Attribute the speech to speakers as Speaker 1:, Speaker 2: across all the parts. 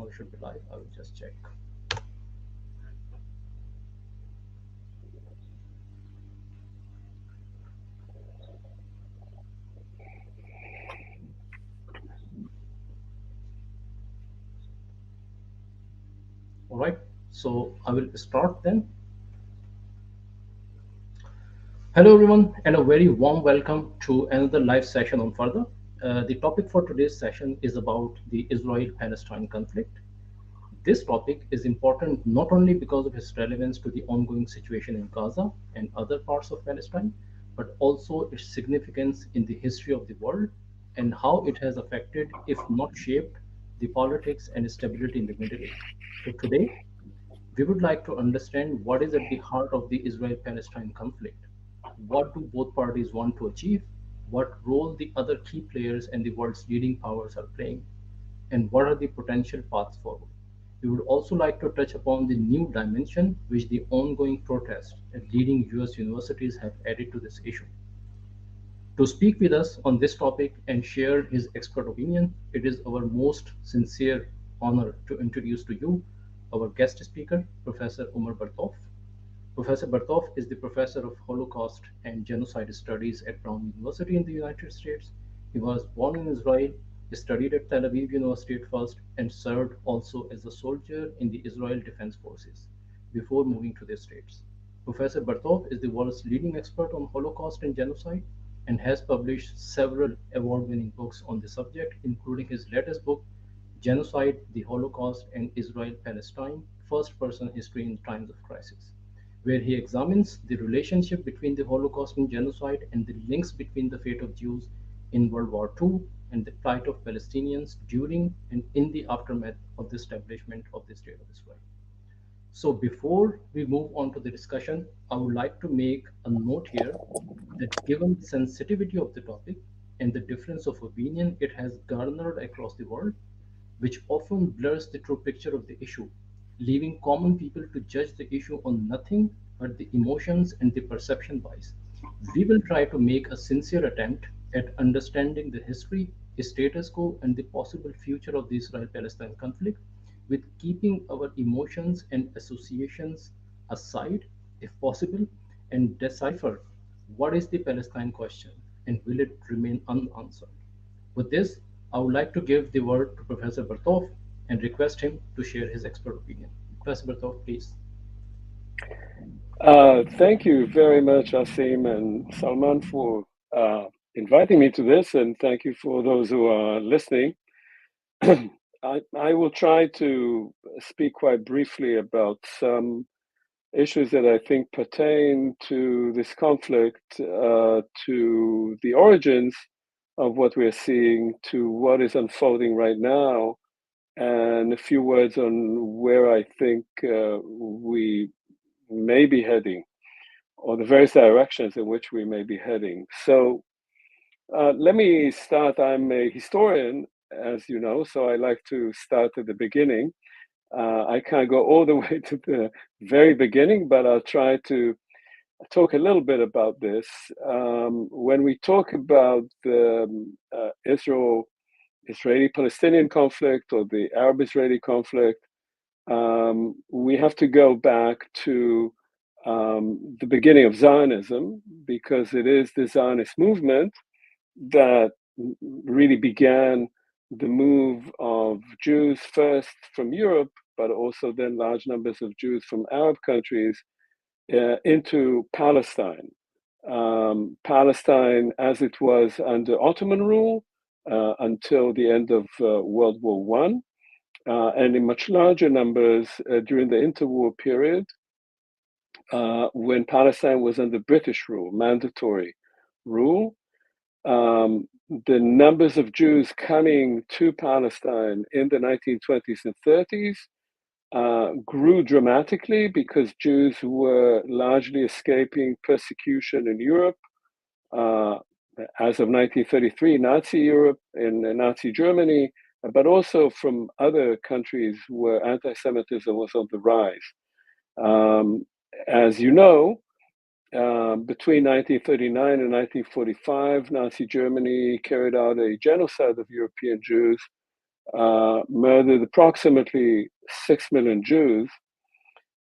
Speaker 1: Now it should be live. I will just check. All right. So I will start then. Hello, everyone, and a very warm welcome to another live session on Further. The topic for today's session is about the Israel Palestine conflict. This topic is important not only because of its relevance to the ongoing situation in Gaza and other parts of Palestine, but also its significance in the history of the world and how it has affected, if not shaped, the politics and stability in the Middle East. So, today, we would like to understand what is at the heart of the Israel Palestine conflict. What do both parties want to achieve? What role the other key players and the world's leading powers are playing? And what are the potential paths forward? We would also like to touch upon the new dimension which the ongoing protests at leading US universities have added to this issue. To speak with us on this topic and share his expert opinion, it is our most sincere honor to introduce to you our guest speaker, Professor Omer Bartov. Professor Bartov is the professor of Holocaust and Genocide Studies at Brown University in the United States. He was born in Israel, studied at Tel Aviv University at first, and served also as a soldier in the Israel Defense Forces before moving to the States. Professor Bartov is the world's leading expert on Holocaust and genocide and has published several award winning books on the subject, including his latest book, Genocide, the Holocaust, and Israel Palestine First Person History in Times of Crisis, where he examines the relationship between the Holocaust and genocide and the links between the fate of Jews in World War II and the plight of Palestinians during and in the aftermath of the establishment of the State of Israel. So before we move on to the discussion, I would like to make a note here that given the sensitivity of the topic and the difference of opinion it has garnered across the world, which often blurs the true picture of the issue, leaving common people to judge the issue on nothing but the emotions and the perception bias. We will try to make a sincere attempt at understanding the history, status quo, and the possible future of the Israel Palestine conflict, with keeping our emotions and associations aside, if possible, and decipher what is the Palestine question and will it remain unanswered. With this, I would like to give the word to Professor Bartov and request him to share his expert opinion. Professor Bartov, please.
Speaker 2: Thank you very much, Asim and Salman, for inviting me to this, and thank you for those who are listening. I will try to speak quite briefly about some issues that I think pertain to this conflict, to the origins of what we're seeing, to what is unfolding right now, and a few words on where I think we may be heading, or the various directions in which we may be heading. So let me start. I'm a historian, as you know, so I like to start at the beginning. I can't go all the way to the very beginning, but I'll try to talk a little bit about this. When we talk about the Israeli-Palestinian conflict or the Arab-Israeli conflict, we have to go back to the beginning of Zionism, because it is the Zionist movement that really began the move of Jews first from Europe, but also then large numbers of Jews from Arab countries into Palestine. Palestine, as it was under Ottoman rule until the end of World War One, and in much larger numbers during the interwar period, when Palestine was under British rule, mandatory rule. The numbers of Jews coming to Palestine in the 1920s and 30s grew dramatically because Jews were largely escaping persecution in Europe. As of 1933, Nazi Europe and Nazi Germany, but also from other countries where anti-Semitism was on the rise. As you know, between 1939 and 1945, Nazi Germany carried out a genocide of European Jews murdered approximately 6 million Jews,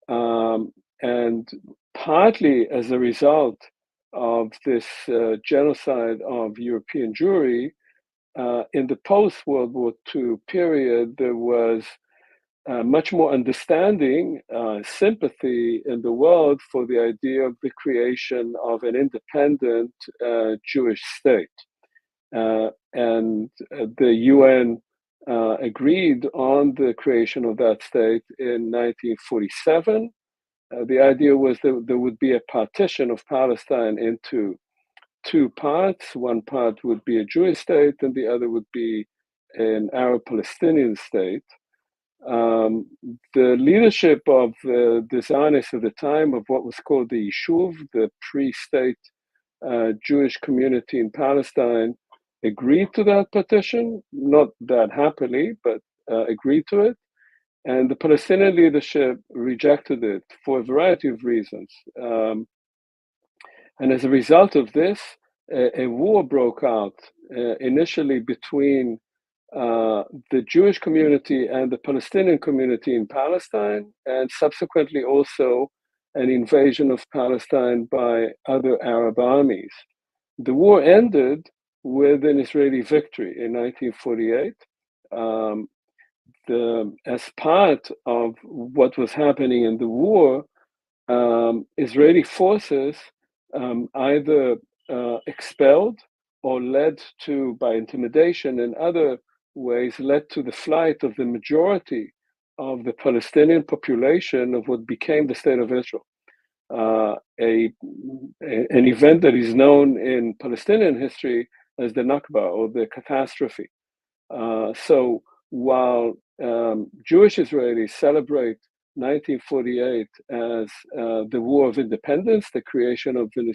Speaker 2: and partly as a result of this genocide of European Jewry, in the post-World War II period, there was much more understanding, sympathy in the world for the idea of the creation of an independent Jewish state. And the UN agreed on the creation of that state in 1947. The idea was that there would be a partition of Palestine into two parts. One part would be a Jewish state, and the other would be an Arab Palestinian state. The leadership of the Zionists at the time of what was called the Yishuv, the pre-state Jewish community in Palestine, agreed to that partition, not that happily, but agreed to it. And the Palestinian leadership rejected it for a variety of reasons. And as a result of this, a war broke out initially between the Jewish community and the Palestinian community in Palestine, and subsequently also an invasion of Palestine by other Arab armies. The war ended with an Israeli victory in 1948. As part of what was happening in the war, Israeli forces either expelled or led to, by intimidation and other ways, led to the flight of the majority of the Palestinian population of what became the State of Israel. An event that is known in Palestinian history as the Nakba, or the catastrophe. So while Jewish Israelis celebrate 1948 as the War of Independence, the creation of an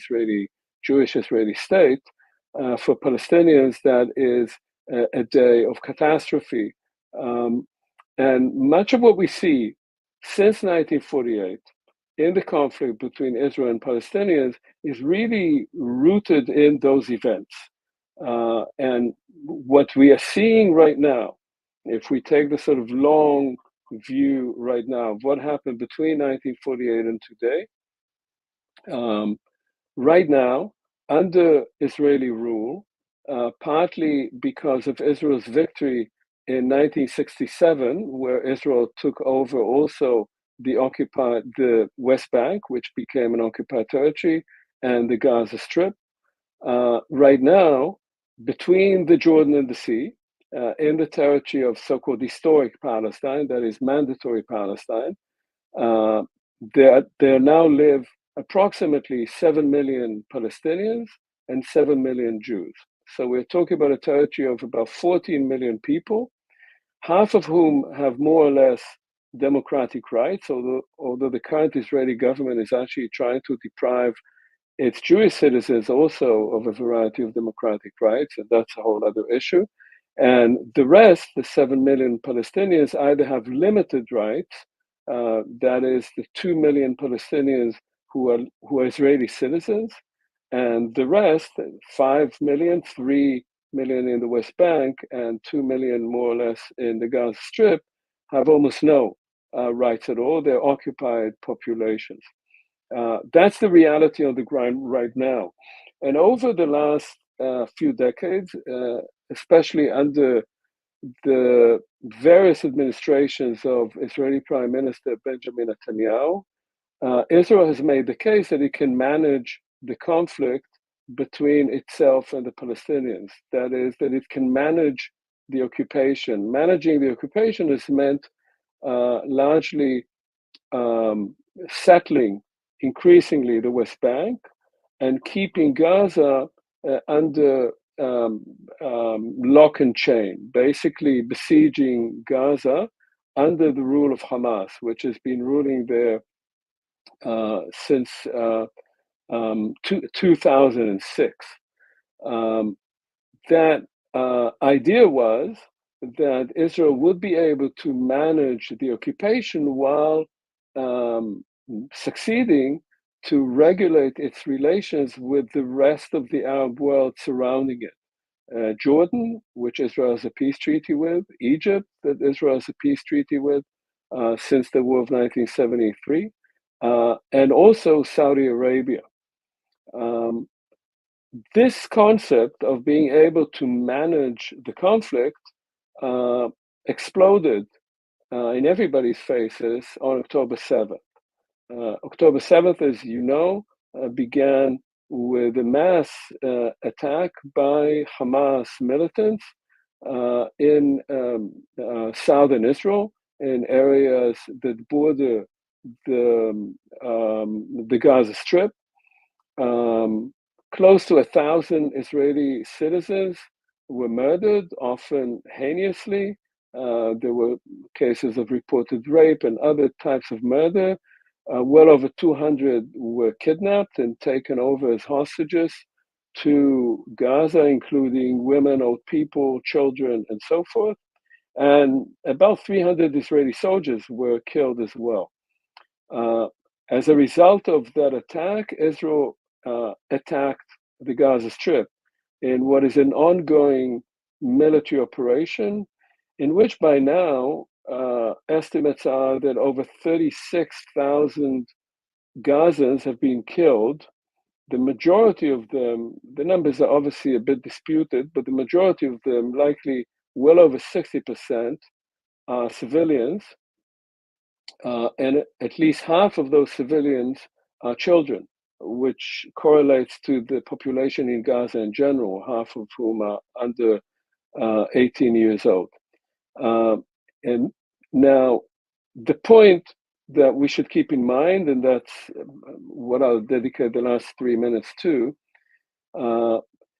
Speaker 2: Jewish Israeli state, for Palestinians, that is a day of catastrophe. And much of what we see since 1948 in the conflict between Israel and Palestinians is really rooted in those events. And what we are seeing right now, if we take the sort of long view right now of what happened between 1948 and today, right now, under Israeli rule, partly because of Israel's victory in 1967, where Israel took over also the West Bank, which became an occupied territory, and the Gaza Strip. Right now, between the Jordan and the sea, in the territory of so-called historic Palestine, that is mandatory Palestine, there now live approximately 7 million Palestinians and 7 million Jews. So we're talking about a territory of about 14 million people, half of whom have more or less democratic rights, although the current Israeli government is actually trying to deprive its Jewish citizens also of a variety of democratic rights, and that's a whole other issue. And the rest, the 7 million Palestinians, either have limited rights, that is the 2 million Palestinians who are Israeli citizens, and the rest, 5 million, 3 million in the West Bank, and 2 million more or less in the Gaza Strip, have almost no rights at all. They're occupied populations. That's the reality on the ground right now. And over the last few decades, especially under the various administrations of Israeli Prime Minister Benjamin Netanyahu, Israel has made the case that it can manage the conflict between itself and the Palestinians. That is, that it can manage the occupation. Managing the occupation has meant largely settling increasingly the West Bank and keeping Gaza under lock and chain, basically besieging Gaza under the rule of Hamas, which has been ruling there since 2006. That idea was that Israel would be able to manage the occupation while succeeding to regulate its relations with the rest of the Arab world surrounding it. Jordan, which Israel has a peace treaty with, Egypt, that Israel has a peace treaty with since the War of 1973, and also Saudi Arabia. This concept of being able to manage the conflict exploded in everybody's faces on October 7th. October 7th, as you know, began with a mass attack by Hamas militants in southern Israel, in areas that border the Gaza Strip. Close to 1,000 Israeli citizens were murdered, often heinously. There were cases of reported rape and other types of murder. Well over 200 were kidnapped and taken over as hostages to Gaza, including women, old people, children, and so forth. And about 300 Israeli soldiers were killed as well. As a result of that attack, Israel attacked the Gaza Strip in what is an ongoing military operation, in which by now estimates are that over 36,000 Gazans have been killed. The majority of them, the numbers are obviously a bit disputed, but the majority of them, likely well over 60%, are civilians. And at least half of those civilians are children, which correlates to the population in Gaza in general, half of whom are under 18 years old. And now, the point that we should keep in mind, and that's what I'll dedicate the last 3 minutes to,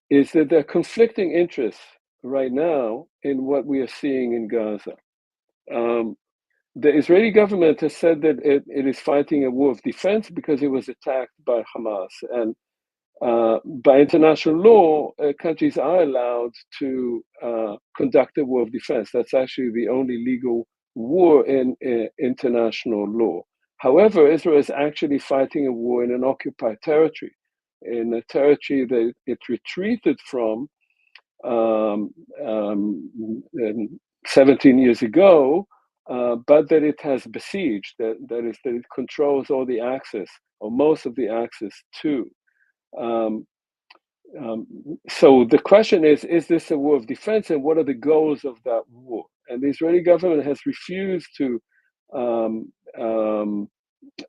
Speaker 2: is that there are conflicting interests right now in what we are seeing in Gaza. The Israeli government has said that it is fighting a war of defense because it was attacked by Hamas. And by international law, countries are allowed to conduct a war of defense. That's actually the only legal war in international law. However, Israel is actually fighting a war in an occupied territory, in a territory that it retreated from 17 years ago, but that it has besieged, that is, that it controls all the access, or most of the access to. So the question is this a war of defense, and what are the goals of that war? And the Israeli government has refused to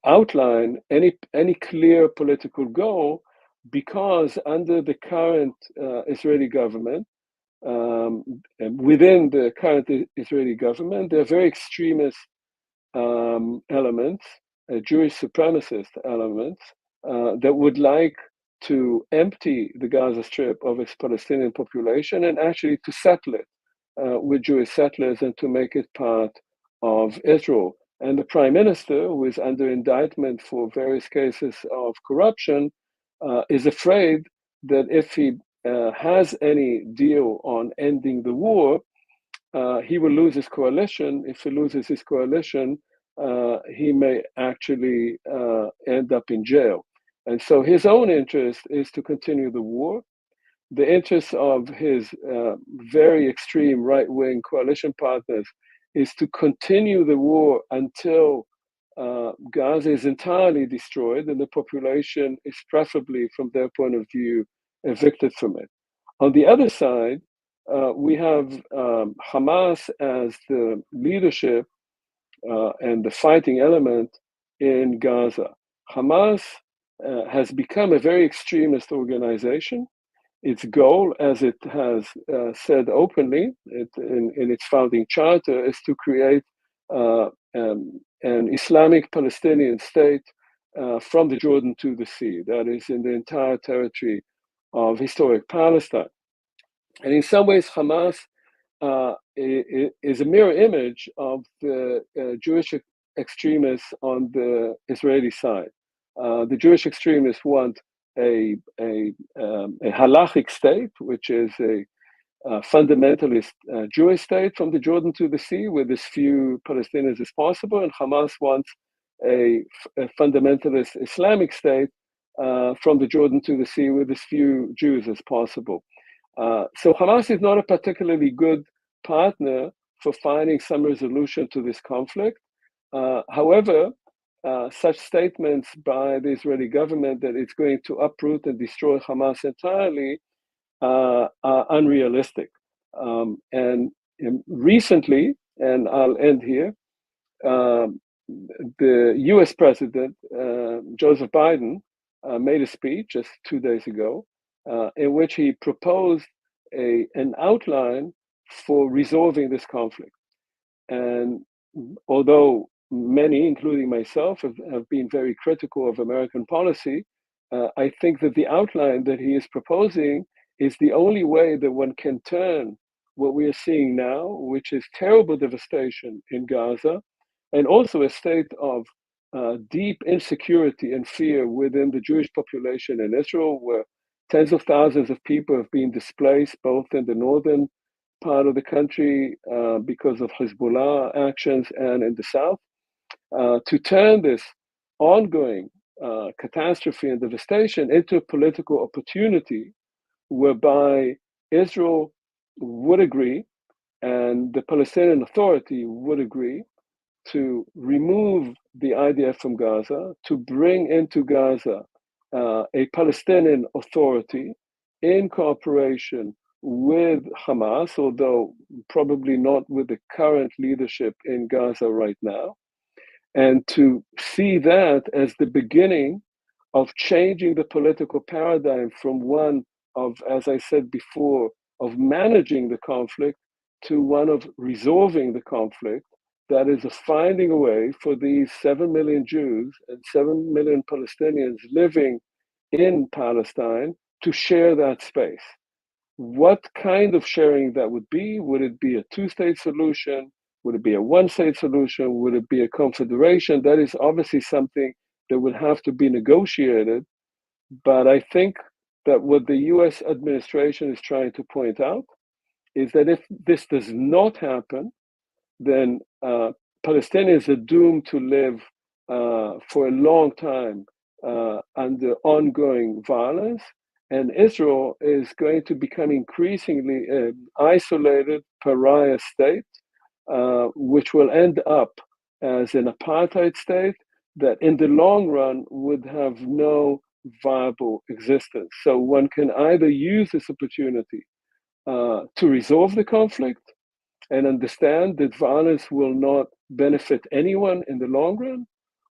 Speaker 2: outline any clear political goal, because under the current Israeli government, within the current Israeli government, there are very extremist elements, Jewish supremacist elements, that would like to empty the Gaza Strip of its Palestinian population and actually to settle it with Jewish settlers and to make it part of Israel. And the prime minister, who is under indictment for various cases of corruption, is afraid that if he has any deal on ending the war, he will lose his coalition. If he loses his coalition, he may actually end up in jail. And so his own interest is to continue the war. The interests of his very extreme right-wing coalition partners is to continue the war until Gaza is entirely destroyed and the population is preferably, from their point of view, evicted from it. On the other side, we have Hamas as the leadership and the fighting element in Gaza. Hamas has become a very extremist organization. Its goal, as it has said openly in its founding charter, is to create an Islamic Palestinian state from the Jordan to the sea, that is, in the entire territory of historic Palestine. And in some ways, Hamas is a mirror image of the Jewish extremists on the Israeli side. The Jewish extremists want a halachic state, which is a fundamentalist Jewish state from the Jordan to the sea with as few Palestinians as possible, and Hamas wants a fundamentalist Islamic state from the Jordan to the sea with as few Jews as possible. So Hamas is not a particularly good partner for finding some resolution to this conflict. However, such statements by the Israeli government that it's going to uproot and destroy Hamas entirely are unrealistic. And recently, and I'll end here, um, the US President, Joseph Biden, made a speech just 2 days ago in which he proposed an outline for resolving this conflict. And although many, including myself, have been very critical of American policy, I think that the outline that he is proposing is the only way that one can turn what we are seeing now, which is terrible devastation in Gaza, and also a state of deep insecurity and fear within the Jewish population in Israel, where tens of thousands of people have been displaced, both in the northern part of the country because of Hezbollah actions and in the south, to turn this ongoing catastrophe and devastation into a political opportunity whereby Israel would agree and the Palestinian Authority would agree to remove the IDF from Gaza, to bring into Gaza a Palestinian Authority in cooperation with Hamas, although probably not with the current leadership in Gaza right now, and to see that as the beginning of changing the political paradigm from one of, as I said before, of managing the conflict to one of resolving the conflict. That is, of finding a way for these 7 million Jews and 7 million Palestinians living in Palestine to share that space. What kind of sharing that would be? Would it be a two-state solution? Would it be a one-state solution? Would it be a confederation? That is obviously something that would have to be negotiated. But I think that what the US administration is trying to point out is that if this does not happen, then Palestinians are doomed to live for a long time under ongoing violence. And Israel is going to become increasingly an isolated pariah state, which will end up as an apartheid state that in the long run would have no viable existence. So one can either use this opportunity to resolve the conflict and understand that violence will not benefit anyone in the long run,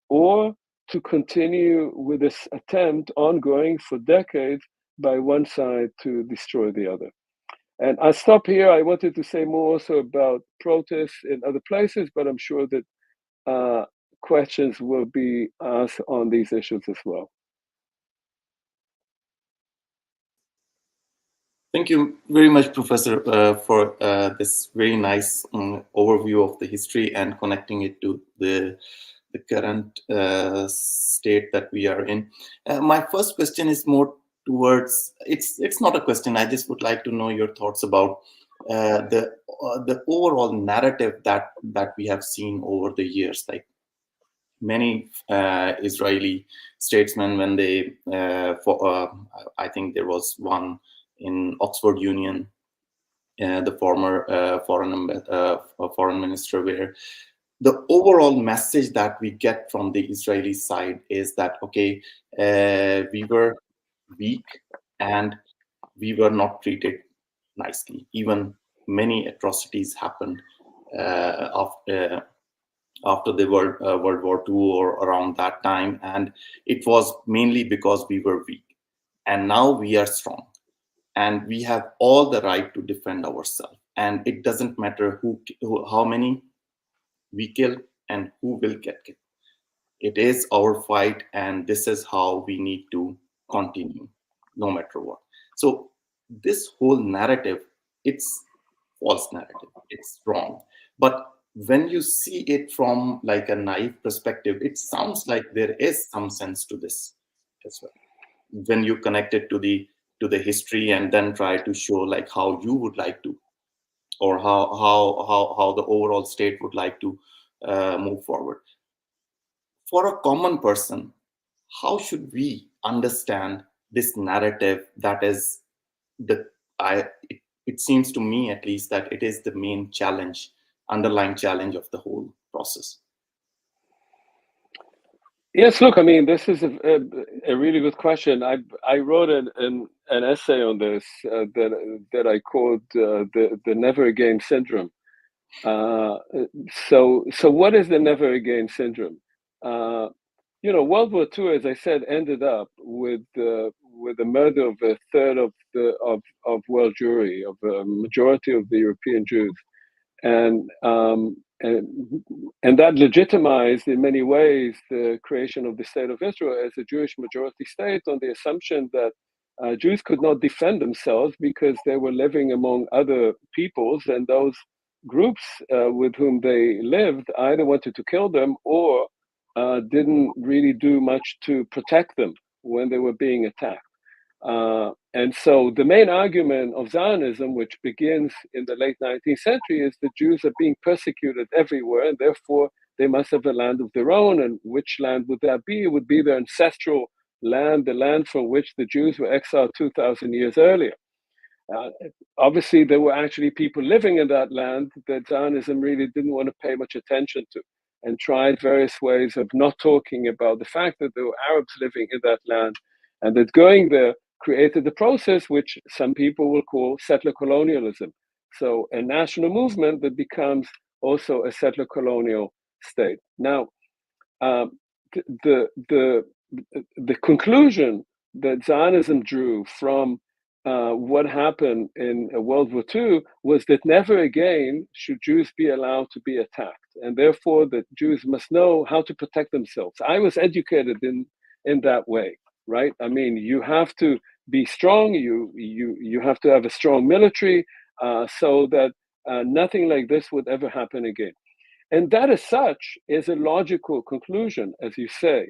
Speaker 2: or to continue with this attempt ongoing for decades by one side to destroy the other. And I'll stop here. I wanted to say more also about protests in other places, but I'm sure that questions will be asked on these issues as well.
Speaker 3: Thank you very much, Professor, for this very nice overview of the history and connecting it to the current state that we are in. My first question is more towards, it's not a question, I just would like to know your thoughts about the overall narrative that we have seen over the years. Like many Israeli statesmen, when they, I think there was one in Oxford Union, the former foreign minister, where the overall message that we get from the Israeli side is that, okay, we were weak and we were not treated nicely. Even many atrocities happened after the World War II or around that time, and it was mainly because we were weak. And now we are strong, and we have all the right to defend ourselves. And it doesn't matter how many we kill and who will get killed. It is our fight, and this is how we need to continue, no matter what. So this whole narrative, it's false narrative. It's wrong. But when you see it from like a naive perspective, it sounds like there is some sense to this as well. When you connect it to the history and then try to show like how you would like to, or how the overall state would like to move forward. For a common person, how should we understand this narrative that is the it seems to me, at least, that it is the main challenge, underlying challenge of the whole process.
Speaker 2: Yes, look, I mean, this is a really good question. I wrote an essay on this that I called the never again syndrome. So what is the never again syndrome? World War II, as I said, ended up with the murder of a third of world Jewry, of a majority of the European Jews, and that legitimized in many ways the creation of the state of Israel as a Jewish majority state on the assumption that Jews could not defend themselves because they were living among other peoples, and those groups with whom they lived either wanted to kill them or didn't really do much to protect them when they were being attacked. And so the main argument of Zionism, which begins in the late 19th century, is that Jews are being persecuted everywhere, and therefore they must have a land of their own. And which land would that be? It would be their ancestral land, the land from which the Jews were exiled 2,000 years earlier. Obviously, there were actually people living in that land that Zionism really didn't want to pay much attention to, and tried various ways of not talking about the fact that there were Arabs living in that land, and that going there created the process which some people will call settler colonialism. So a national movement that becomes also a settler colonial state. Now, the conclusion that Zionism drew from what happened in World War II was that never again should Jews be allowed to be attacked, and therefore that Jews must know how to protect themselves. I was educated in that way, right? I mean, you have to be strong. You have to have a strong military so that nothing like this would ever happen again. And that, as such, is a logical conclusion, as you say.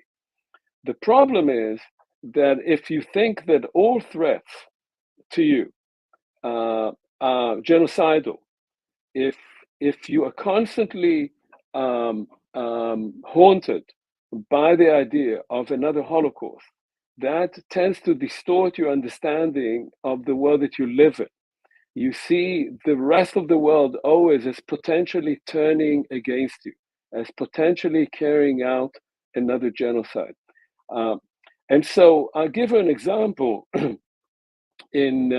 Speaker 2: The problem is that if you think that all threats to you are genocidal, if you are constantly haunted by the idea of another Holocaust, that tends to distort your understanding of the world that you live in. You see the rest of the world always as potentially turning against you, as potentially carrying out another genocide. And so I'll give you an example. In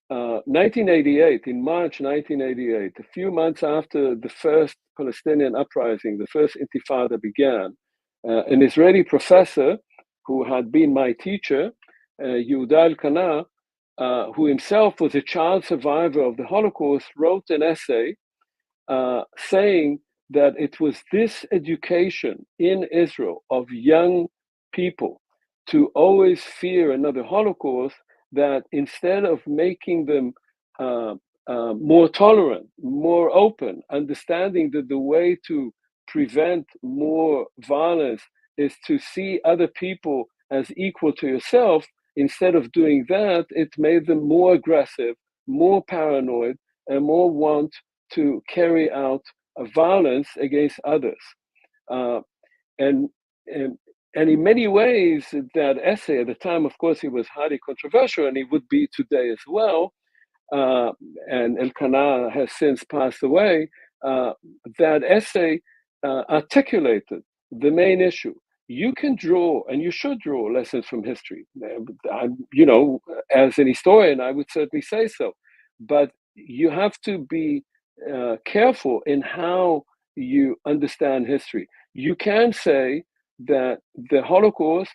Speaker 2: 1988, in March 1988, a few months after the first Palestinian uprising, the first Intifada began, an Israeli professor who had been my teacher, Yehuda Elkanah, who himself was a child survivor of the Holocaust, wrote an essay saying that it was this education in Israel of young people to always fear another Holocaust that instead of making them more tolerant, more open, understanding that the way to prevent more violence is to see other people as equal to yourself, instead of doing that, it made them more aggressive, more paranoid, and more want to carry out violence against others. And in many ways, that essay at the time, of course, it was highly controversial, and it would be today as well. And Elkanah has since passed away. That essay articulated the main issue. You can draw, and you should draw, lessons from history. As an historian, I would certainly say so. But you have to be careful in how you understand history. You can say that the Holocaust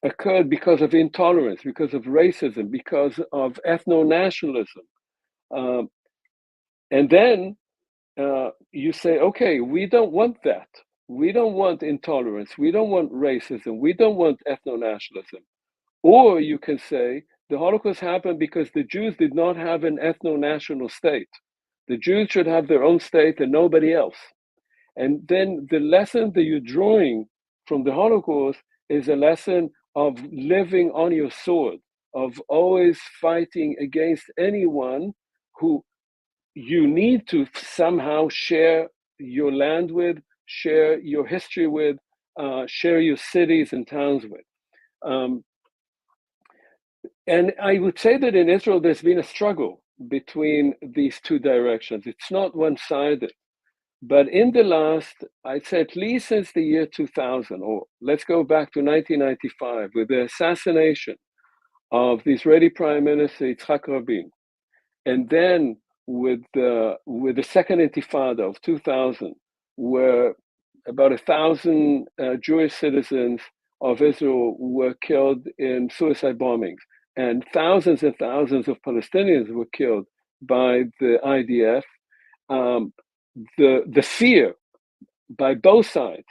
Speaker 2: occurred because of intolerance, because of racism, because of ethno-nationalism. And then you say, okay, we don't want that. We don't want intolerance. We don't want racism. We don't want ethno-nationalism. Or you can say the Holocaust happened because the Jews did not have an ethno-national state. The Jews should have their own state and nobody else. And then the lesson that you're drawing from the Holocaust is a lesson of living on your sword, of always fighting against anyone who you need to somehow share your land with, share your history with, share your cities and towns with. And I would say that in Israel, there's been a struggle between these two directions. It's not one-sided. But in the last, I'd say at least since the year 2000, or let's go back to 1995, with the assassination of the Israeli Prime Minister Yitzhak Rabin, and then with the second Intifada of 2000, where about 1,000 Jewish citizens of Israel were killed in suicide bombings, and thousands of Palestinians were killed by the IDF. The fear by both sides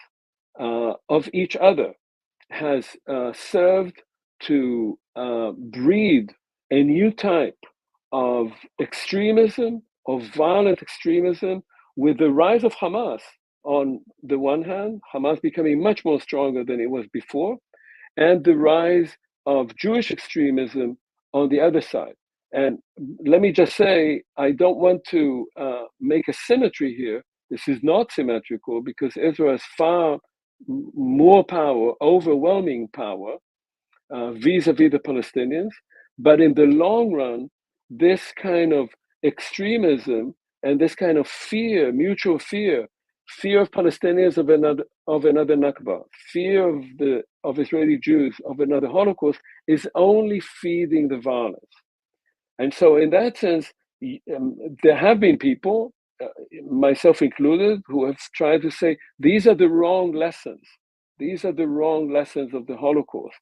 Speaker 2: of each other has served to breed a new type of extremism, of violent extremism, with the rise of Hamas on the one hand, Hamas becoming much more stronger than it was before, and the rise of Jewish extremism on the other side. And let me just say, I don't want to make a symmetry here. This is not symmetrical because Israel has far more power, overwhelming power, vis-a-vis the Palestinians. But in the long run, this kind of extremism and this kind of fear, mutual fear of Palestinians of another Nakba, fear of Israeli Jews of another Holocaust, is only feeding the violence. And so, in that sense, there have been people, myself included, who have tried to say these are the wrong lessons. These are the wrong lessons of the Holocaust.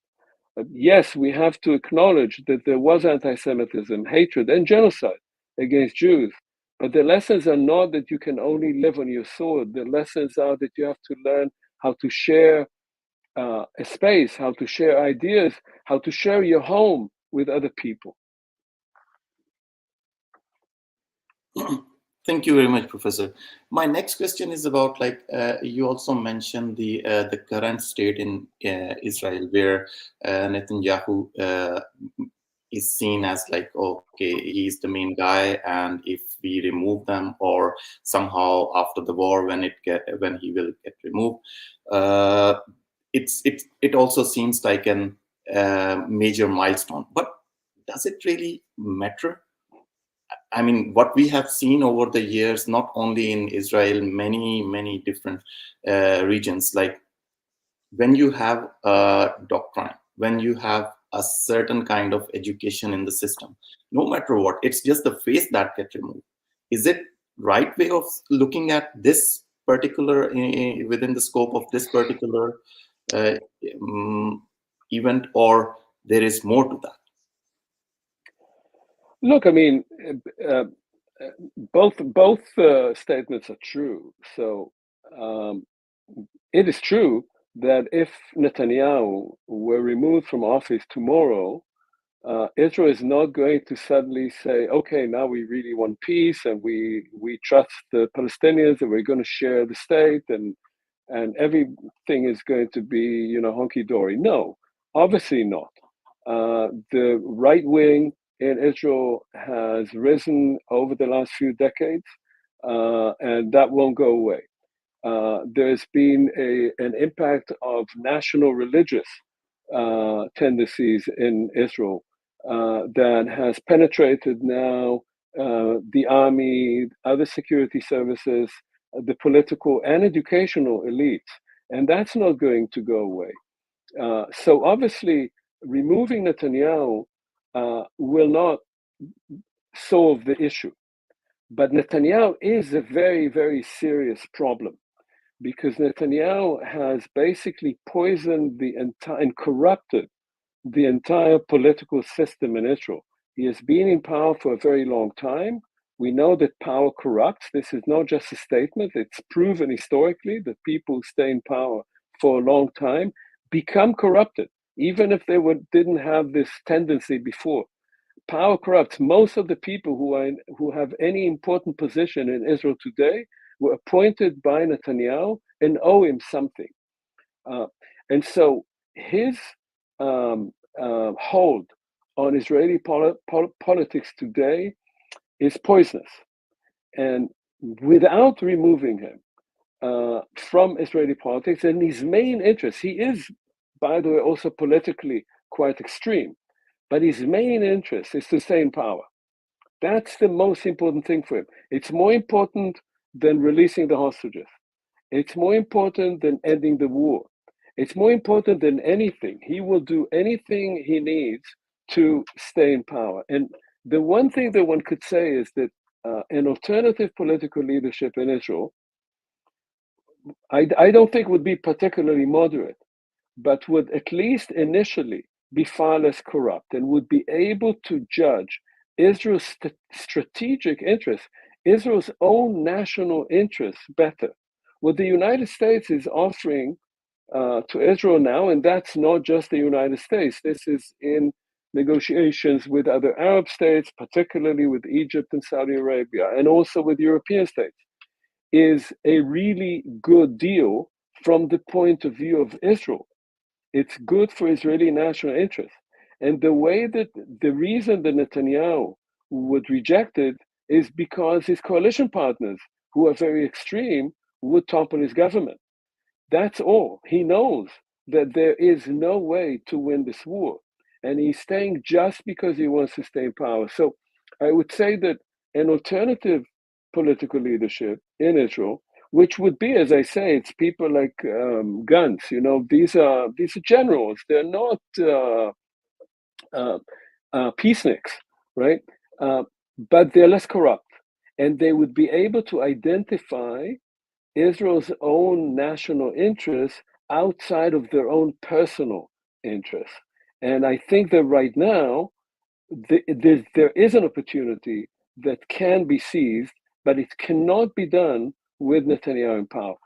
Speaker 2: Yes, we have to acknowledge that there was anti-Semitism, hatred, and genocide against Jews. But the lessons are not that you can only live on your sword. The lessons are that you have to learn how to share a space, how to share ideas, how to share your home with other people.
Speaker 3: Thank you very much, Professor. My next question is about, like, you also mentioned the current state in Israel, where Netanyahu is seen as like, okay, he's the main guy, and if we remove them, or somehow after the war when he will get removed, it also seems like an major milestone. But does it really matter? I mean, what we have seen over the years, not only in Israel, many different regions, like when you have a doctrine, when you have a certain kind of education in the system, no matter what, it's just the face that gets removed. Is it right way of looking at this particular, within the scope of this particular event, or there is more to that?
Speaker 2: Look, I mean, both statements are true. So it is true that if Netanyahu were removed from office tomorrow, Israel is not going to suddenly say, okay, now we really want peace and we trust the Palestinians and we're going to share the state and everything is going to be, honky-dory. No, obviously not. The right wing in Israel has risen over the last few decades, and that won't go away. There's been an impact of national religious tendencies in Israel that has penetrated now the army, other security services, the political and educational elites, and that's not going to go away. So obviously, removing Netanyahu will not solve the issue. But Netanyahu is a very, very serious problem because Netanyahu has basically poisoned the entire and corrupted the entire political system in Israel. He has been in power for a very long time. We know that power corrupts. This is not just a statement. It's proven historically that people who stay in power for a long time become corrupted, even if they didn't have this tendency before. Power corrupts. Most of the people who have any important position in Israel today were appointed by Netanyahu and owe him something. And so his hold on Israeli politics today is poisonous. And without removing him from Israeli politics and his main interest, he is, by the way, also politically quite extreme. but his main interest is to stay in power. That's the most important thing for him. It's more important than releasing the hostages. It's more important than ending the war. It's more important than anything. He will do anything he needs to stay in power. And the one thing that one could say is that an alternative political leadership in Israel, I don't think would be particularly moderate, but would at least initially be far less corrupt and would be able to judge Israel's strategic interests, Israel's own national interests better. What the United States is offering to Israel now, and that's not just the United States, this is in negotiations with other Arab states, particularly with Egypt and Saudi Arabia, and also with European states, is a really good deal from the point of view of Israel. It's good for Israeli national interests. And the way that the reason that Netanyahu would reject it is because his coalition partners, who are very extreme, would topple his government. That's all. He knows that there is no way to win this war. And he's staying just because he wants to stay in power. So I would say that an alternative political leadership in Israel, which would be, as I say, it's people like Gantz. You know, these are generals. They're not peaceniks, right? But they're less corrupt, and they would be able to identify Israel's own national interests outside of their own personal interests. And I think that right now, there is an opportunity that can be seized, but it cannot be done with Netanyahu in power.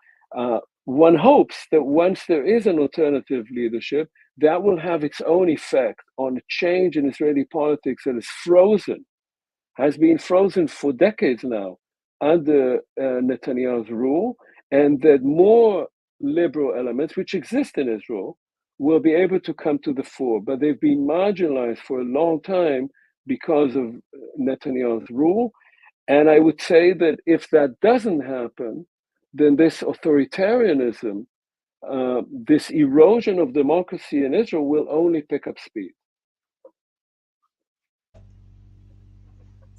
Speaker 2: One hopes that once there is an alternative leadership, that will have its own effect on a change in Israeli politics that is frozen, has been frozen for decades now under Netanyahu's rule, and that more liberal elements, which exist in Israel, will be able to come to the fore. But they've been marginalized for a long time because of Netanyahu's rule. And I would say that if that doesn't happen, then this authoritarianism, this erosion of democracy in Israel will only pick up speed.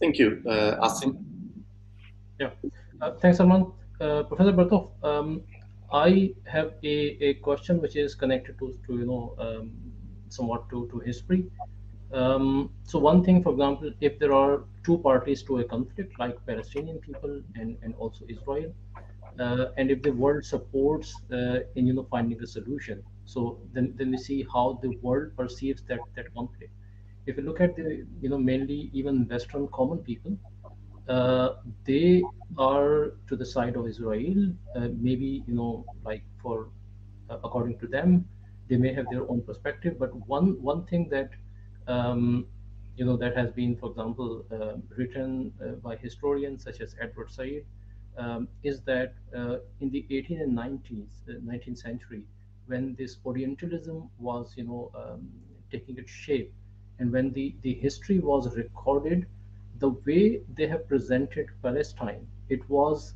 Speaker 3: Thank you, Asim.
Speaker 1: Yeah, thanks, Salman. Professor Bartov, I have a question which is connected to somewhat to history. So one thing, for example, if there are two parties to a conflict, like Palestinian people and also Israel, and if the world supports in finding a solution, so then we see how the world perceives that conflict. If you look at the mainly even Western common people, uh, they are to the side of Israel. Maybe like for according to them, they may have their own perspective. But one thing that um, that has been, for example, written by historians such as Edward Said, is that in the 18th and 19th century, when this Orientalism was taking its shape, and when the history was recorded, the way they have presented Palestine, it was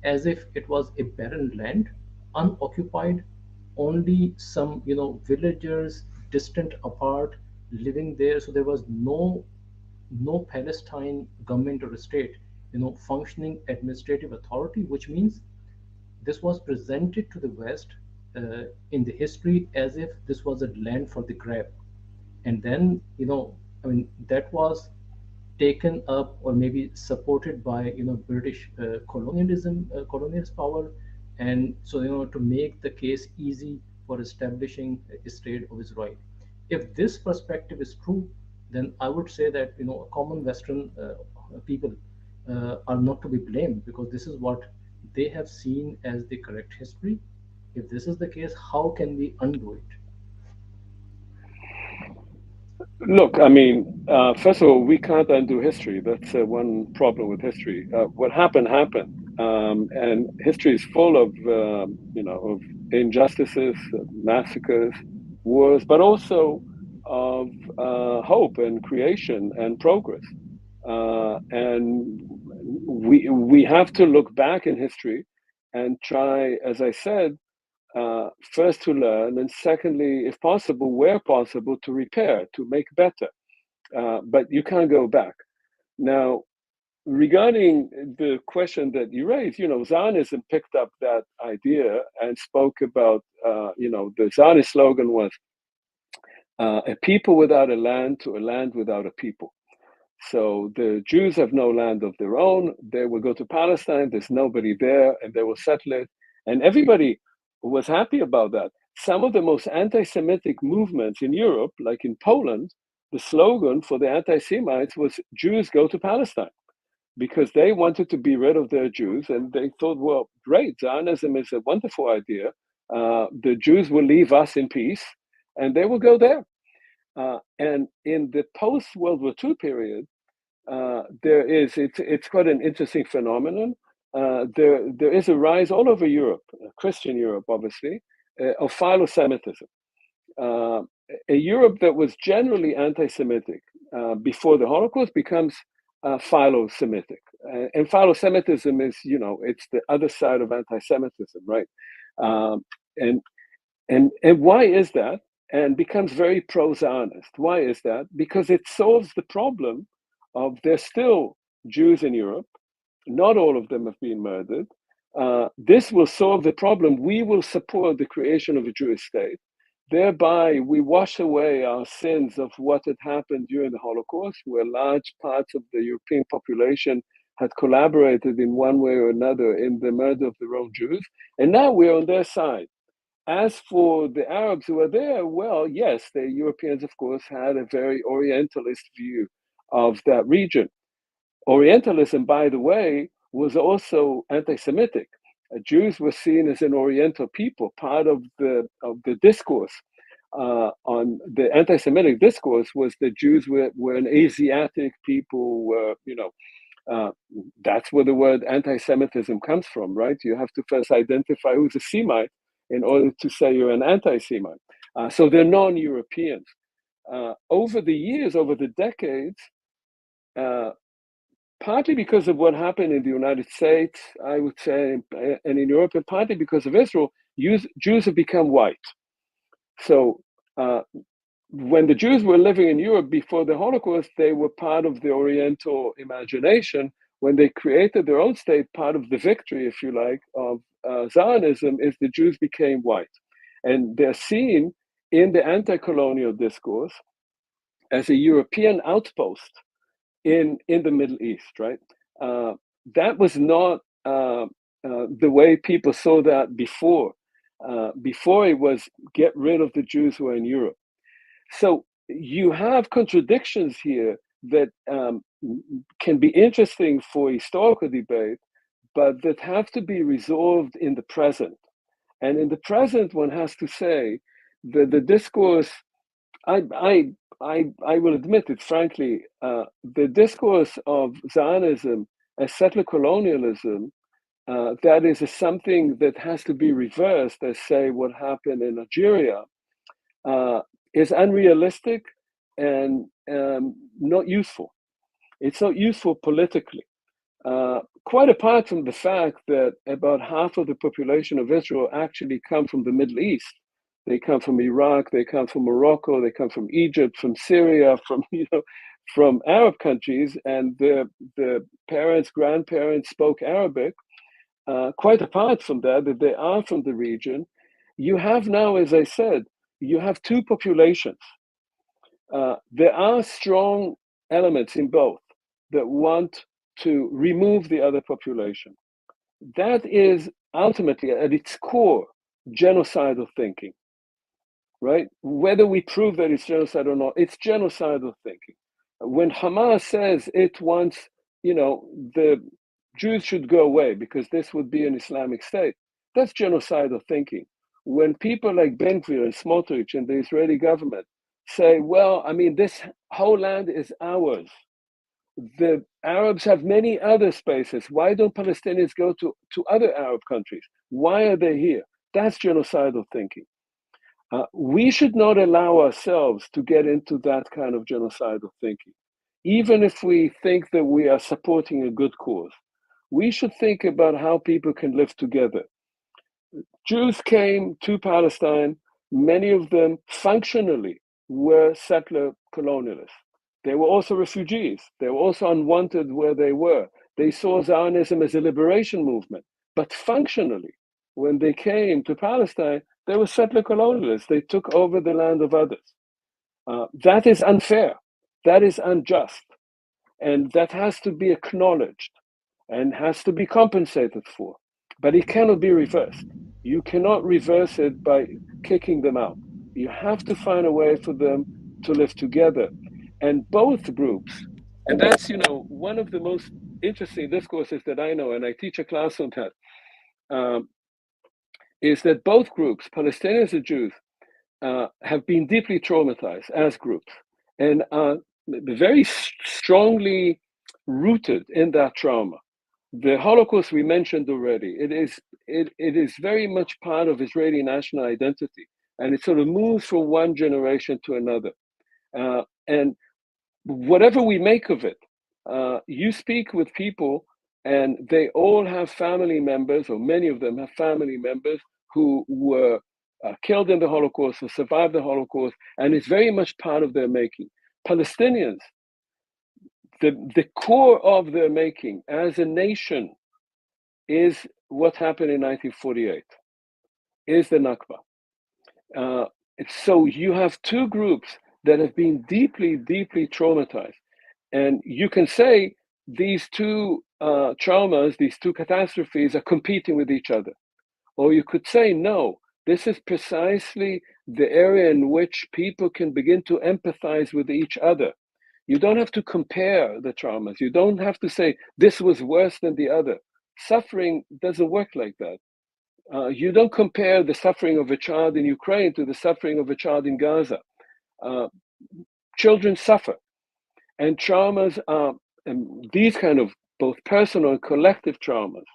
Speaker 1: as if it was a barren land, unoccupied, only some villagers distant apart living there. So there was no Palestine government or state, functioning administrative authority, which means this was presented to the West in the history as if this was a land for the grab. And then, I mean, that was taken up or maybe supported by British colonialism, colonialist power, and so to make the case easy for establishing a state of Israel. If this perspective is true, then I would say that common Western people are not to be blamed, because this is what they have seen as the correct history. If this is the case, how can we undo it?
Speaker 2: Look, I mean, first of all, we can't undo history. That's one problem with history. What happened happened, and history is full of of injustices, massacres, wars, but also of hope and creation and progress. And we have to look back in history and try, as I said, first to learn, and secondly, if possible, where possible, to repair, to make better. but you can't go back. Now, regarding the question that you raised, Zionism picked up that idea and spoke about, the Zionist slogan was a people without a land to a land without a people. So the Jews have no land of their own. They will go to Palestine. There's nobody there, and they will settle it. And everybody was happy about that. Some of the most anti-Semitic movements in Europe, like in Poland, the slogan for the anti-Semites was Jews go to Palestine, because they wanted to be rid of their Jews. And they thought, well, great, Zionism is a wonderful idea. The Jews will leave us in peace, and they will go there. And in the post-World War II period, it's quite an interesting phenomenon. There is a rise all over Europe, Christian Europe, obviously, of philo-Semitism. A Europe that was generally anti-Semitic before the Holocaust becomes philo-Semitic. And philo-Semitism is, it's the other side of anti-Semitism, right? And why is that? And becomes very pro-Zionist. Why is that? Because it solves the problem of there's still Jews in Europe. Not all of them have been murdered. This will solve the problem. We will support the creation of a Jewish state. Thereby, we wash away our sins of what had happened during the Holocaust, where large parts of the European population had collaborated in one way or another in the murder of their own Jews. And now we're on their side. As for the Arabs who are there, well, yes, the Europeans, of course, had a very Orientalist view of that region. Orientalism, by the way, was also anti-Semitic. Jews were seen as an Oriental people. Part of the discourse on the anti-Semitic discourse was that Jews were an Asiatic people. That's where the word anti-Semitism comes from, right? You have to first identify who's a Semite in order to say you're an anti-Semite. So they're non-Europeans. Over the years, over the decades, partly because of what happened in the United States, I would say, and in Europe, and partly because of Israel, Jews have become white. So when the Jews were living in Europe before the Holocaust, they were part of the Oriental imagination. When they created their own state, part of the victory, if you like, of Zionism is the Jews became white. And they're seen in the anti-colonial discourse as a European outpost in the Middle East, right? That was not the way people saw that before. Before it was get rid of the Jews who are in Europe. So you have contradictions here that can be interesting for historical debate, but that have to be resolved in the present. And in the present, one has to say that the discourse, I will admit it frankly, the discourse of Zionism as settler colonialism, that is something that has to be reversed, as say what happened in Algeria, is unrealistic and not useful. It's not useful politically. Quite apart from the fact that about half of the population of Israel actually come from the Middle East. They come from Iraq, they come from Morocco, they come from Egypt, from Syria, from Arab countries, and the parents, grandparents spoke Arabic. Quite apart from that they are from the region, you have now, as I said, you have two populations. There are strong elements in both that want to remove the other population. That is ultimately, at its core, genocidal thinking, right? Whether we prove that it's genocide or not, it's genocidal thinking. When Hamas says it wants, the Jews should go away because this would be an Islamic state, that's genocidal thinking. When people like Ben-Gvir and Smotrich and the Israeli government say, well, this whole land is ours. The Arabs have many other spaces. Why don't Palestinians go to other Arab countries? Why are they here? That's genocidal thinking. We should not allow ourselves to get into that kind of genocidal thinking. Even if we think that we are supporting a good cause, we should think about how people can live together. Jews came to Palestine, many of them functionally were settler colonialists. They were also refugees. They were also unwanted where they were. They saw Zionism as a liberation movement. But functionally, when they came to Palestine, they were settler colonialists. They took over the land of others. That is unfair. That is unjust. And that has to be acknowledged and has to be compensated for. But it cannot be reversed. You cannot reverse it by kicking them out. You have to find a way for them to live together. And both groups, and that's, one of the most interesting discourses that I know, and I teach a class on that, is that both groups, Palestinians and Jews, have been deeply traumatized as groups and are very strongly rooted in that trauma. The Holocaust we mentioned already. It is very much part of Israeli national identity, and it sort of moves from one generation to another. And whatever we make of it, you speak with people, and they all have family members, or many of them have family members who were killed in the Holocaust or survived the Holocaust, and it's very much part of their making. Palestinians, the core of their making as a nation is what happened in 1948, is the Nakba. So you have two groups that have been deeply, deeply traumatized. And you can say these two traumas, these two catastrophes are competing with each other. Or you could say, no, this is precisely the area in which people can begin to empathize with each other. You don't have to compare the traumas. You don't have to say this was worse than the other. Suffering doesn't work like that. You don't compare the suffering of a child in Ukraine to the suffering of a child in Gaza. Children suffer, and traumas are, and these kind of both personal and collective traumas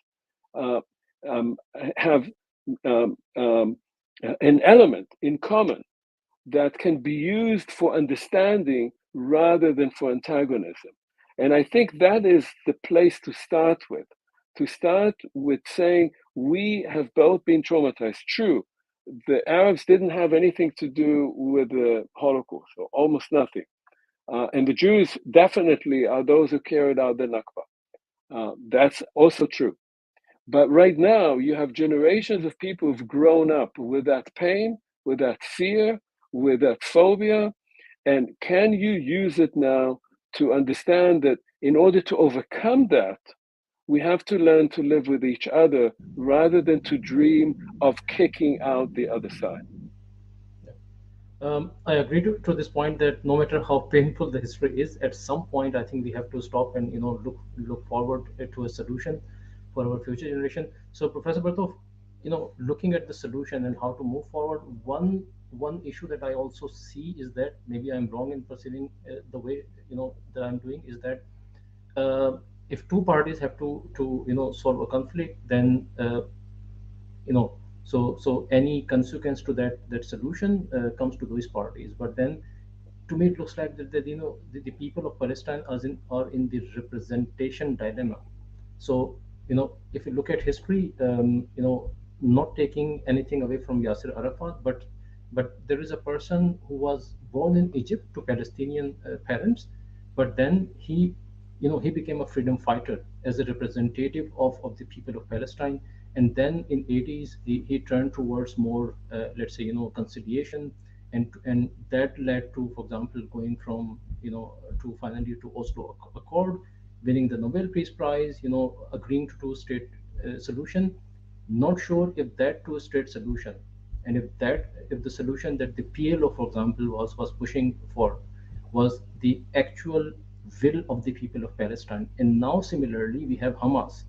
Speaker 2: have an element in common that can be used for understanding rather than for antagonism. And I think that is the place to start with saying we have both been traumatized. True, the Arabs didn't have anything to do with the Holocaust, or almost nothing. And the Jews definitely are those who carried out the Nakba. That's also true. But right now, you have generations of people who've grown up with that pain, with that fear, with that phobia. And can you use it now to understand that in order to overcome that, we have to learn to live with each other rather than to dream of kicking out the other side?
Speaker 1: I agree to this point that no matter how painful the history is, at some point I think we have to stop and look forward to a solution for our future generation. So, Professor Bartov, looking at the solution and how to move forward, one issue that I also see is that maybe I'm wrong in perceiving the way that I'm doing is that uh, if two parties have to solve a conflict, then you know so any consequence to that solution comes to those parties. But then to me it looks like that the people of Palestine are in the representation dilemma. So if you look at history, not taking anything away from Yasser Arafat, but there is a person who was born in Egypt to Palestinian parents, but then he became a freedom fighter as a representative of the people of Palestine. And then in 80s he turned towards more let's say conciliation, and that led to, for example, going from to finally to Oslo Accord, winning the Nobel Peace Prize, agreeing to two-state solution. Not sure if that two-state solution, and if the solution that the PLO, for example, was pushing for, was the actual will of the people of Palestine. And now similarly we have Hamas.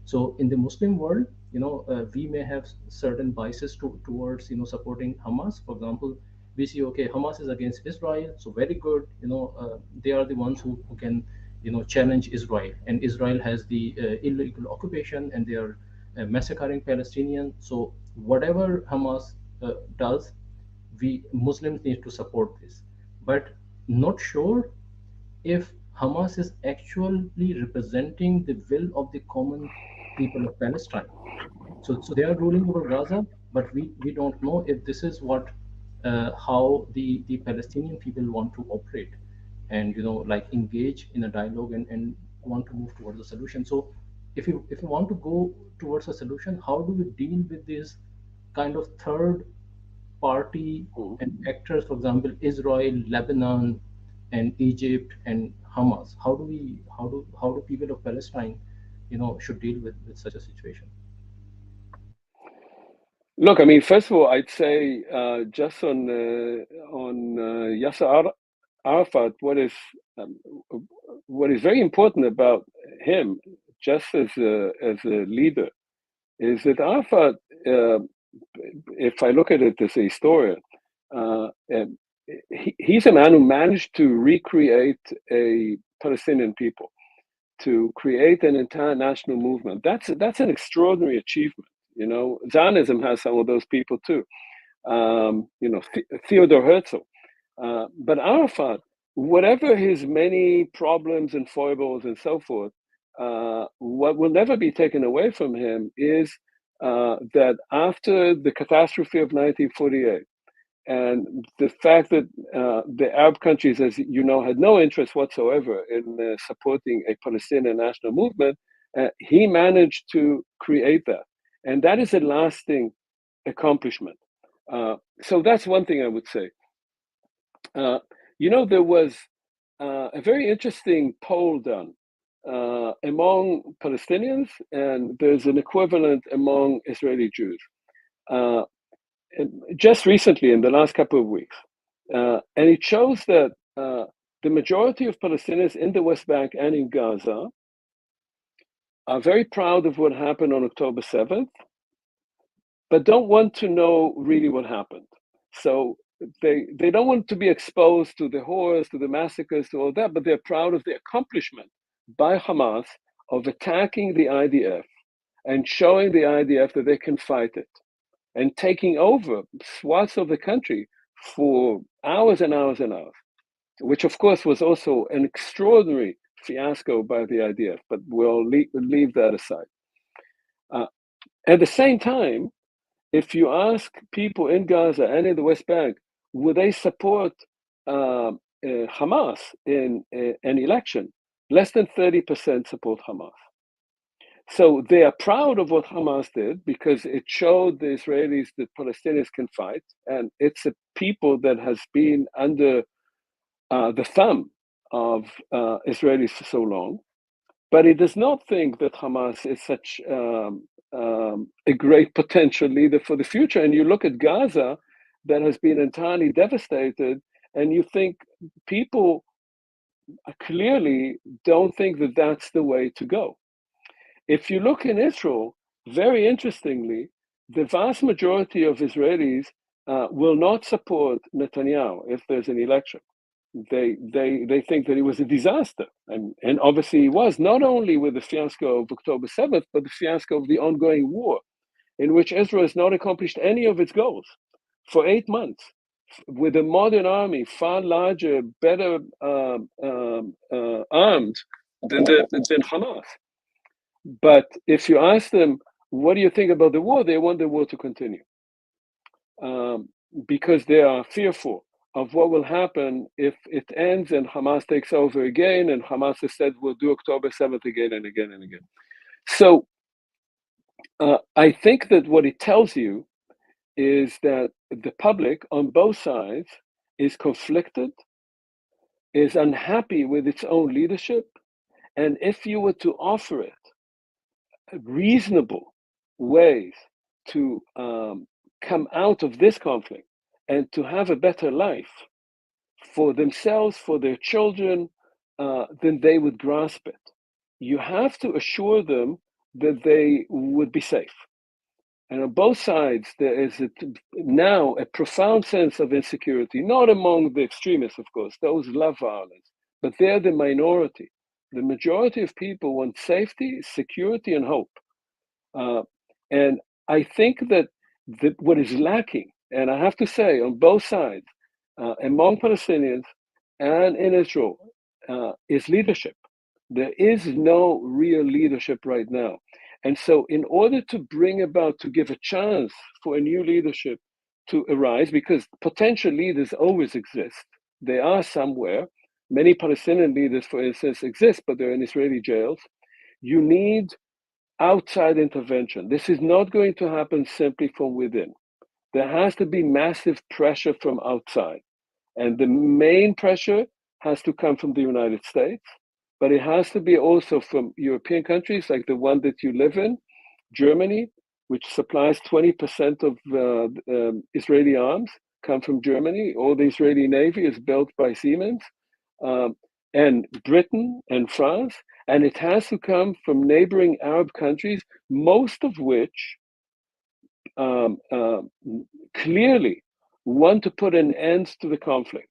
Speaker 1: So in the Muslim world, we may have certain biases towards supporting Hamas. For example, we see, okay, Hamas is against Israel, so very good. They are the ones who can challenge Israel, and Israel has the illegal occupation, and they are massacring Palestinians. So whatever Hamas does, we Muslims need to support this. But not sure if Hamas is actually representing the will of the common people of Palestine. So they are ruling over Gaza, but we don't know if this is what how the Palestinian people want to operate. and like engage in a dialogue and want to move towards a solution. So if you want to go towards a solution, how do we deal with this kind of third party
Speaker 2: Mhm.
Speaker 1: and actors, for example, Israel, Lebanon, and Egypt and Hamas? How do people of Palestine, should deal with such a situation?
Speaker 2: Look, I mean, first of all, I'd say just on Yasser Arafat, um, what is very important about him, just as a leader, is that Arafat, uh, if I look at it as a historian, and he's a man who managed to recreate a Palestinian people, to create an entire national movement. That's an extraordinary achievement. Zionism has some of those people too. Theodore Herzl. But Arafat, whatever his many problems and foibles and so forth, what will never be taken away from him is that after the catastrophe of 1948, and the fact that the Arab countries, as you know, had no interest whatsoever in supporting a Palestinian national movement, he managed to create that. And that is a lasting accomplishment. So that's one thing I would say. Uh, there was a very interesting poll done among Palestinians, and there's an equivalent among Israeli Jews. Uh, just recently, in the last couple of weeks, and it shows that the majority of Palestinians in the West Bank and in Gaza are very proud of what happened on October 7th, but don't want to know really what happened. So they don't want to be exposed to the horrors, to the massacres, to all that, but they're proud of the accomplishment by Hamas of attacking the IDF and showing the IDF that they can fight it, and taking over swaths of the country for hours and hours and hours, which of course was also an extraordinary fiasco by the IDF, but we'll leave that aside. At the same time, if you ask people in Gaza and in the West Bank, would they support Hamas in an election? Less than 30% support Hamas. So they are proud of what Hamas did because it showed the Israelis that Palestinians can fight, and it's a people that has been under the thumb of Israelis for so long. But it does not think that Hamas is such a great potential leader for the future. And you look at Gaza, that has been entirely devastated, and you think people clearly don't think that that's the way to go. If you look in Israel, very interestingly, the vast majority of Israelis will not support Netanyahu if there's an election. They think that it was a disaster, and obviously he was, not only with the fiasco of October 7th, but the fiasco of the ongoing war, in which Israel has not accomplished any of its goals for 8 months, with a modern army far larger, better armed than Hamas. But if you ask them, what do you think about the war? They want the war to continue because they are fearful of what will happen if it ends and Hamas takes over again, and Hamas has said we'll do October 7th again and again and again. So I think that what it tells you is that the public on both sides is conflicted, is unhappy with its own leadership, and if you were to offer it reasonable ways to come out of this conflict and to have a better life for themselves, for their children, then they would grasp it. You have to assure them that they would be safe. And on both sides, there is now a profound sense of insecurity, not among the extremists, of course, those love violence, but they're the minority. The majority of people want safety, security, and hope. And I think that what is lacking, and I have to say, on both sides, among Palestinians and in Israel, is leadership. There is no real leadership right now. And so, in order to bring about, to give a chance for a new leadership to arise, because potential leaders always exist, they are somewhere, many Palestinian leaders, for instance, exist, but they're in Israeli jails. You need outside intervention. This is not going to happen simply from within. There has to be massive pressure from outside. And the main pressure has to come from the United States, but it has to be also from European countries like the one that you live in, Germany, which supplies 20% of Israeli arms, come from Germany. All the Israeli Navy is built by Siemens, um, and Britain and France. And it has to come from neighboring Arab countries, most of which um, uh, clearly want to put an end to the conflict.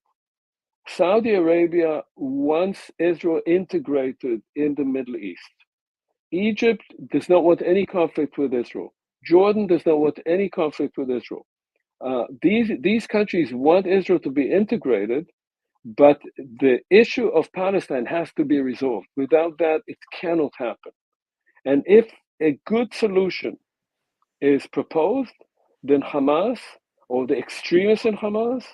Speaker 2: Saudi Arabia wants Israel integrated in the Middle East. Egypt does not want any conflict with Israel. Jordan does not want any conflict with Israel. These countries want Israel to be integrated, but the issue of Palestine has to be resolved. Without that, it cannot happen. And if a good solution is proposed, then Hamas or the extremists in Hamas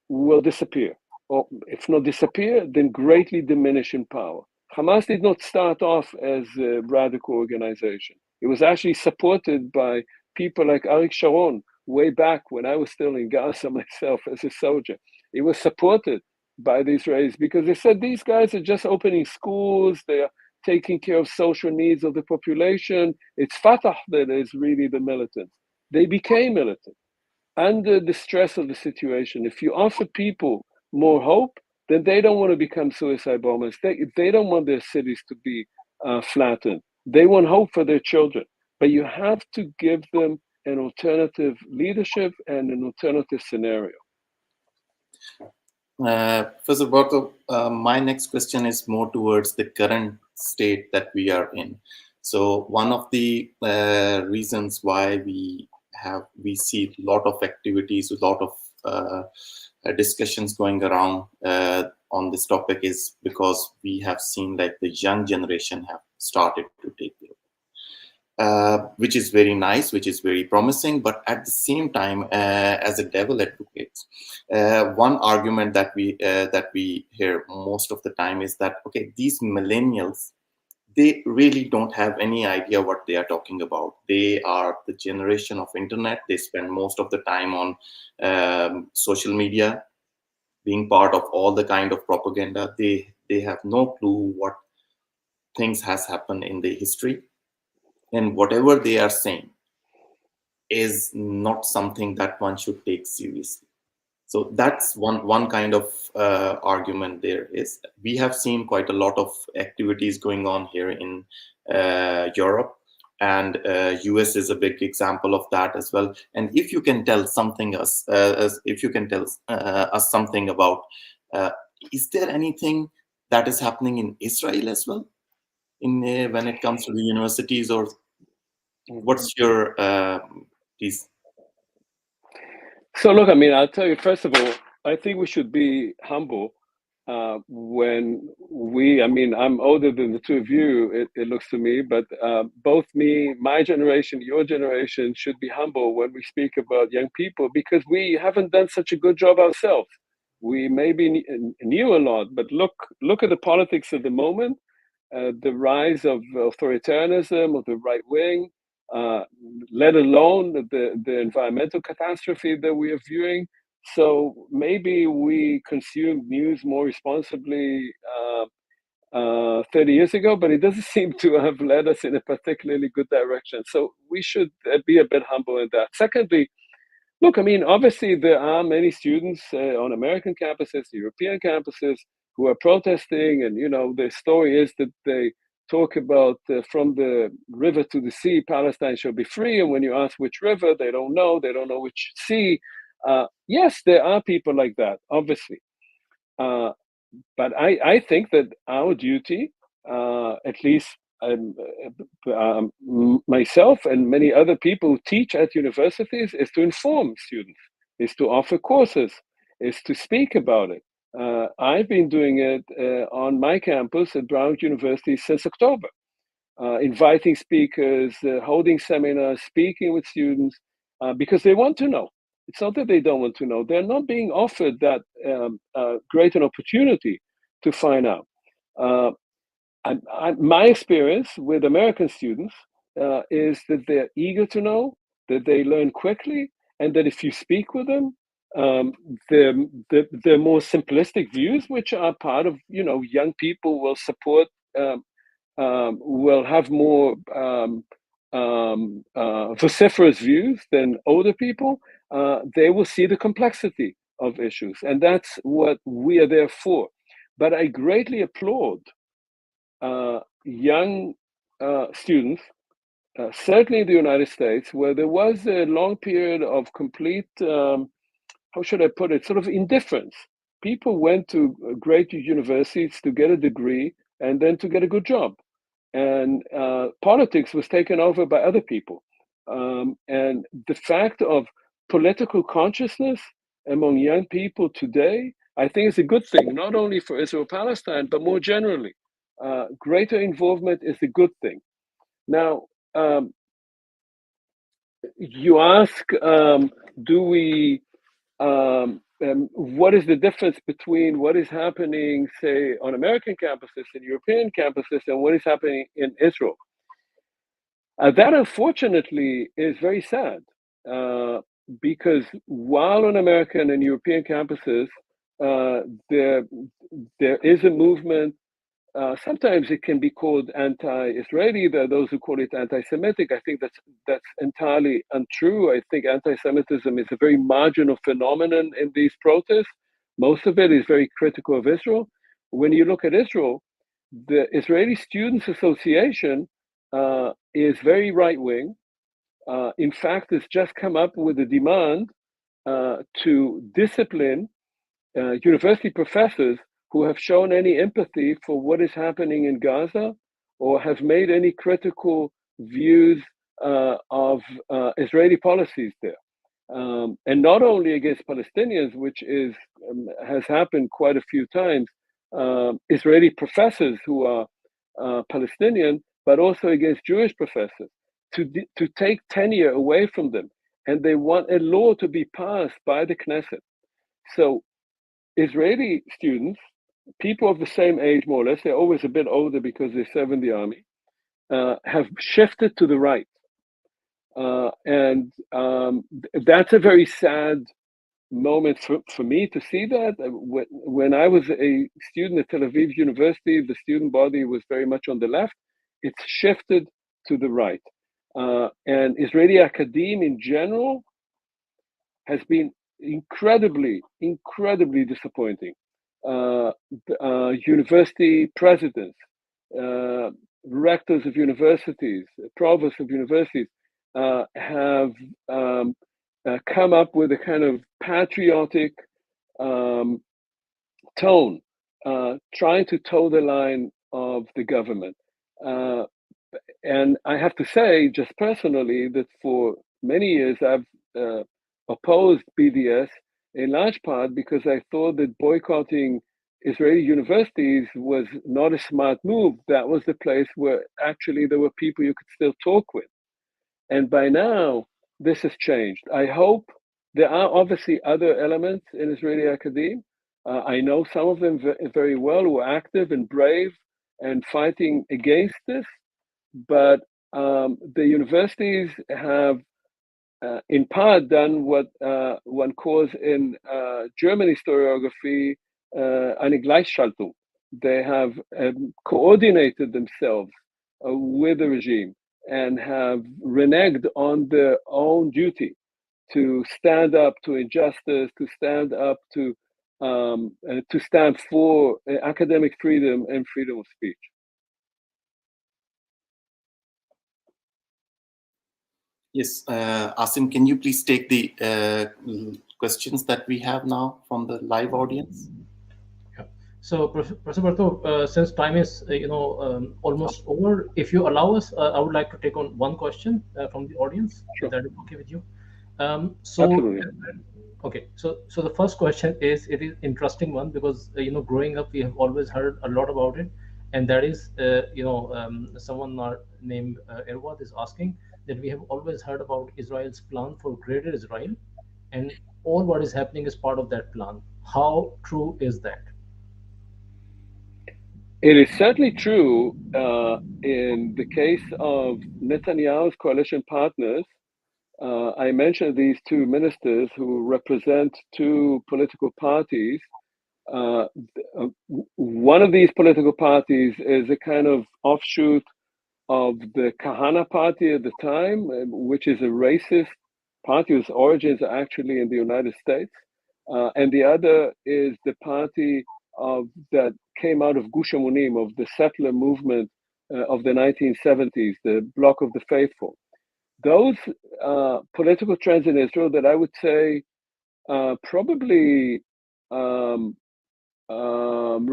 Speaker 2: will disappear. Or if not disappear, then greatly diminish in power. Hamas did not start off as a radical organization. It was actually supported by people like Arik Sharon way back when I was still in Gaza myself as a soldier. It was supported by the Israelis because they said these guys are just opening schools, they are taking care of social needs of the population. It's Fatah that is really the militants. They became militant under the stress of the situation. If you offer people more hope, then they don't want to become suicide bombers. They don't want their cities to be flattened. They want hope for their children. But you have to give them an alternative leadership and an alternative scenario.
Speaker 3: Professor Bartov, my next question is more towards the current state that we are in. So one of the reasons why we see a lot of activities, a lot of discussions going around on this topic is because we have seen like the young generation have started to take the which is very nice, which is very promising. But at the same time, as a devil advocate, one argument that we hear most of the time is that, okay, these millennials, they really don't have any idea what they are talking about. They are the generation of internet. They spend most of the time on social media, being part of all the kind of propaganda. They have no clue what things has happened in the history. And whatever they are saying is not something that one should take seriously. So that's one kind of argument there is. We have seen quite a lot of activities going on here in Europe, and US is a big example of that as well. And if you can tell something us something about, is there anything that is happening in Israel as well, in when it comes to the universities, or what's your piece?
Speaker 2: So look, I mean, I'll tell you, first of all, I think we should be humble when I mean, I'm older than the two of you, it looks to me, but both me, my generation, your generation should be humble when we speak about young people, because we haven't done such a good job ourselves. We maybe knew a lot, but look at the politics of the moment, the rise of authoritarianism, of the right wing, let alone the environmental catastrophe that we are viewing. So maybe we consumed news more responsibly 30 years ago, but it doesn't seem to have led us in a particularly good direction. So we should be a bit humble in that. Secondly, look, I mean, obviously there are many students on American campuses, European campuses, who are protesting, and the story is that they talk about from the river to the sea, Palestine shall be free. And when you ask which river, they don't know which sea. Yes, there are people like that, obviously. But I think that our duty, at least myself and many other people who teach at universities, is to inform students, is to offer courses, is to speak about it. I've been doing it on my campus at Brown University since October, inviting speakers, holding seminars, speaking with students, because they want to know. It's not that they don't want to know. They're not being offered that great an opportunity to find out. Uh, my experience with American students is that they're eager to know, that they learn quickly, and that if you speak with them, um, they're more simplistic views, which are part of, young people will support, will have more vociferous views than older people. They will see the complexity of issues, and that's what we are there for. But I greatly applaud young students, certainly in the United States, where there was a long period of complete, how should I put it, sort of indifference. People went to great universities to get a degree and then to get a good job. And politics was taken over by other people. And the fact of political consciousness among young people today, I think is a good thing, not only for Israel Palestine, but more generally. Greater involvement is a good thing. Now, you ask, do we, what is the difference between what is happening, say, on American campuses and European campuses and what is happening in Israel? That, unfortunately, is very sad because while on American and European campuses, uh, there, there is a movement. Sometimes it can be called anti-Israeli. There are those who call it anti-Semitic. I think that's entirely untrue. I think anti-Semitism is a very marginal phenomenon in these protests. Most of it is very critical of Israel. When you look at Israel, the Israeli Students Association is very right-wing. In fact, it's just come up with a demand to discipline university professors who have shown any empathy for what is happening in Gaza or have made any critical views of Israeli policies there. And not only against Palestinians, which has happened quite a few times, Israeli professors who are Palestinian, but also against Jewish professors to take tenure away from them. And they want a law to be passed by the Knesset. So Israeli students, people of the same age, more or less, they're always a bit older because they serve in the army, have shifted to the right. And that's a very sad moment for me to see that. When I was a student at Tel Aviv University, the student body was very much on the left. It's shifted to the right. And Israeli academia in general has been incredibly, incredibly disappointing. University presidents, rectors of universities, provosts of universities have come up with a kind of patriotic tone, trying to toe the line of the government. And I have to say, just personally, that for many years I've opposed BDS in large part because I thought that boycotting Israeli universities was not a smart move. That was the place where actually there were people you could still talk with. And by now, this has changed. I hope there are obviously other elements in Israeli academia. I know some of them very well who are active and brave and fighting against this, but the universities have in part done what one calls in German historiography eine Gleichschaltung. They have coordinated themselves with the regime and have reneged on their own duty to stand up to injustice, to stand up to stand for academic freedom and freedom of speech.
Speaker 3: Yes, Asim, can you please take the questions that we have now from the live audience?
Speaker 1: Yeah. So, Professor Bartov, since time is almost over, if you allow us, I would like to take on one question from the audience.
Speaker 2: Sure.
Speaker 1: Is that okay with you?
Speaker 2: Absolutely.
Speaker 1: Okay. So the first question is, it is interesting one because growing up we have always heard a lot about it, and that is someone named Erwad is asking that we have always heard about Israel's plan for Greater Israel, and all what is happening is part of that plan. How true is that?
Speaker 2: It is certainly true in the case of Netanyahu's coalition partners. I mentioned these two ministers who represent two political parties. Uh, One of these political parties is a kind of offshoot of the Kahana party at the time, which is a racist party whose origins are actually in the United States. And the other is the party that came out of Gush Emunim, of the settler movement of the 1970s, the Bloc of the Faithful. Those political trends in Israel that I would say probably um,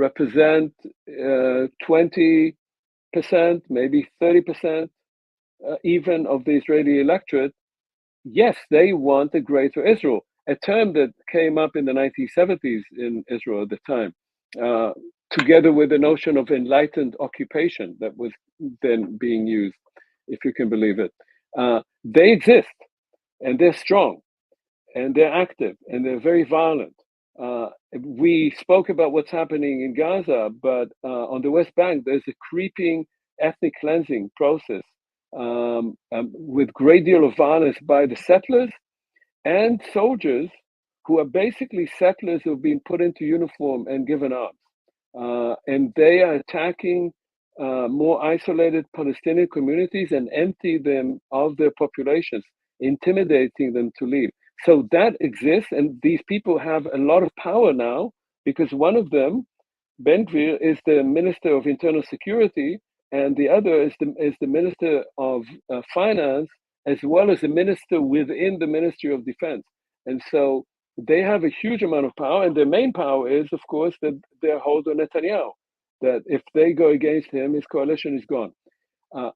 Speaker 2: represent 20%, maybe 30%, even of the Israeli electorate. Yes, they want a greater Israel, a term that came up in the 1970s in Israel at the time, uh, together with the notion of enlightened occupation that was then being used, if you can believe it. They exist and they're strong and they're active and they're very violent. We spoke about what's happening in Gaza, but on the West Bank, there's a creeping ethnic cleansing process with great deal of violence by the settlers and soldiers who are basically settlers who have been put into uniform and given arms. And they are attacking more isolated Palestinian communities and empty them of their populations, intimidating them to leave. So that exists, and these people have a lot of power now because one of them, Ben Gvir, is the Minister of Internal Security, and the other is the Minister of Finance, as well as a minister within the Ministry of Defense. And so they have a huge amount of power, and their main power is, of course, that they're hold on Netanyahu. That if they go against him, his coalition is gone. Uh,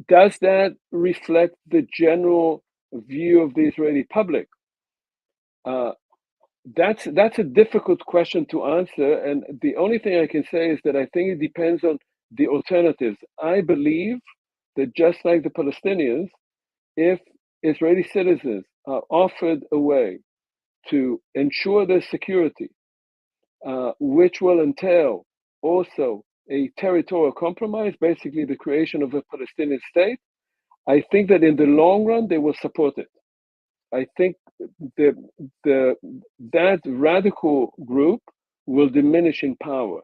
Speaker 2: does that reflect the general view of the Israeli public? Uh, that's a difficult question to answer, and the only thing I can say is that I think it depends on the alternatives. I believe that just like the Palestinians, if Israeli citizens are offered a way to ensure their security, which will entail also a territorial compromise, basically the creation of a Palestinian state, I think that in the long run they will support it. I think the, the, that radical group will diminish in power.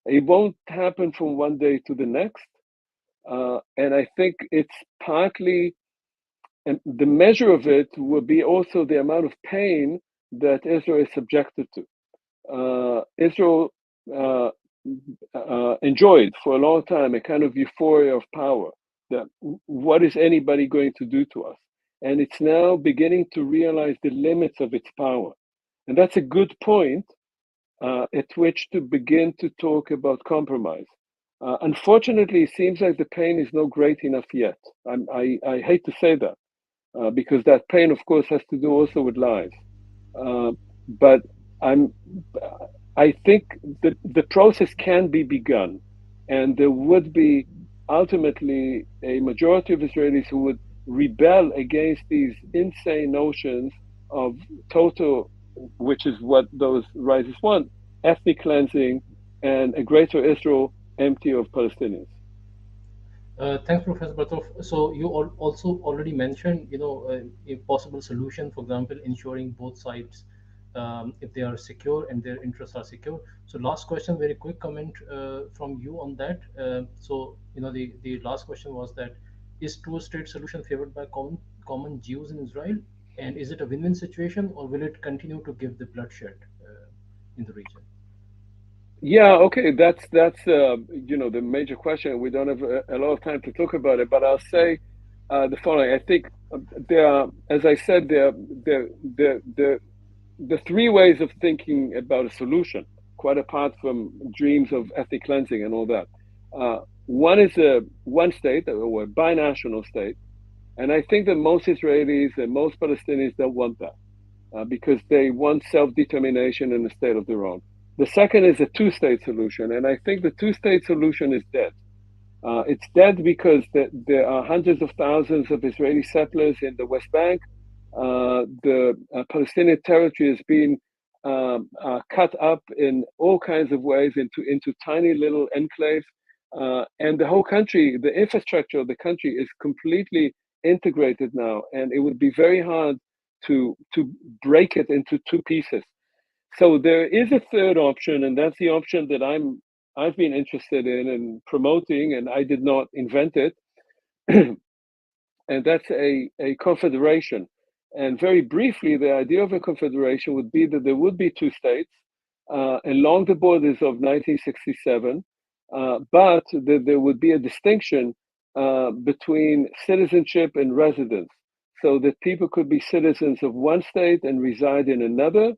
Speaker 2: It won't happen from one day to the next. And I think it's partly, and the measure of it will be also the amount of pain that Israel is subjected to. Israel enjoyed for a long time a kind of euphoria of power, that what is anybody going to do to us? And it's now beginning to realize the limits of its power. And that's a good point at which to begin to talk about compromise. Unfortunately, it seems like the pain is not great enough yet. I hate to say that because that pain, of course, has to do also with lives. But I'm, I think that the process can be begun, and there would be ultimately a majority of Israelis who would rebel against these insane notions of total, which is what those rises want, ethnic cleansing and a greater Israel empty of Palestinians.
Speaker 1: Thanks, Professor Bartov. So you also already mentioned, a possible solution, for example, ensuring both sides, if they are secure and their interests are secure. So last question, very quick comment from you on that. The last question was that is two-state solution favored by common Jews in Israel, and is it a win-win situation, or will it continue to give the bloodshed in the region?
Speaker 2: Yeah, okay, that's the major question. We don't have a lot of time to talk about it, but I'll say the following. I think there are, as I said, the three ways of thinking about a solution, quite apart from dreams of ethnic cleansing and all that. One is a one state or a binational state, and I think that most Israelis and most Palestinians don't want that because they want self-determination in a state of their own. The second is a two-state solution, and I think the two-state solution is dead. It's dead because there are hundreds of thousands of Israeli settlers in the West Bank. The Palestinian territory has been cut up in all kinds of ways into tiny little enclaves. And the whole country, the infrastructure of the country is completely integrated now, and it would be very hard to break it into two pieces. So there is a third option, and that's the option that I've been interested in and promoting, and I did not invent it. And that's a confederation. And very briefly, the idea of a confederation would be that there would be two states along the borders of 1967, but that there would be a distinction between citizenship and residence, so that people could be citizens of one state and reside in another.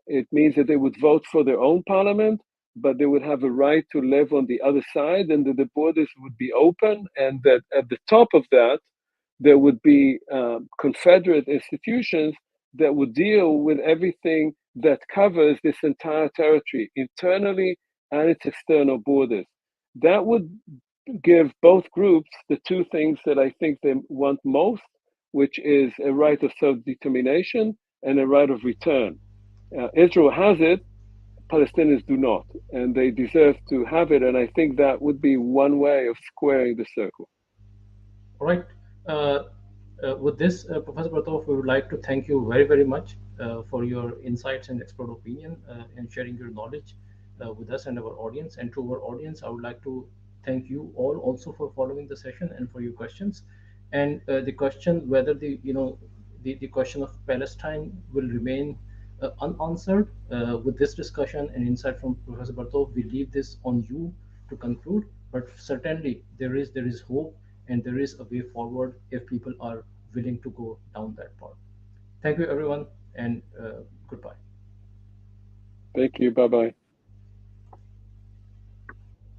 Speaker 2: It means that they would vote for their own parliament, but they would have a right to live on the other side, and that the borders would be open, and that at the top of that, there would be confederate institutions that would deal with everything that covers this entire territory, internally and its external borders. That would give both groups the two things that I think they want most, which is a right of self determination and a right of return. Israel has it, Palestinians do not, and they deserve to have it. And I think that would be one way of squaring the circle.
Speaker 1: All right. Uh, with this, Professor Bartov, we would like to thank you very, very much for your insights and expert opinion and sharing your knowledge with us and our audience. And to our audience, I would like to thank you all also for following the session and for your questions. And the question whether the question of Palestine will remain unanswered with this discussion and insight from Professor Bartov, we leave this on you to conclude. But certainly there is hope and there is a way forward if people are willing to go down that path. Thank you, everyone, and goodbye.
Speaker 2: Thank you. Bye bye.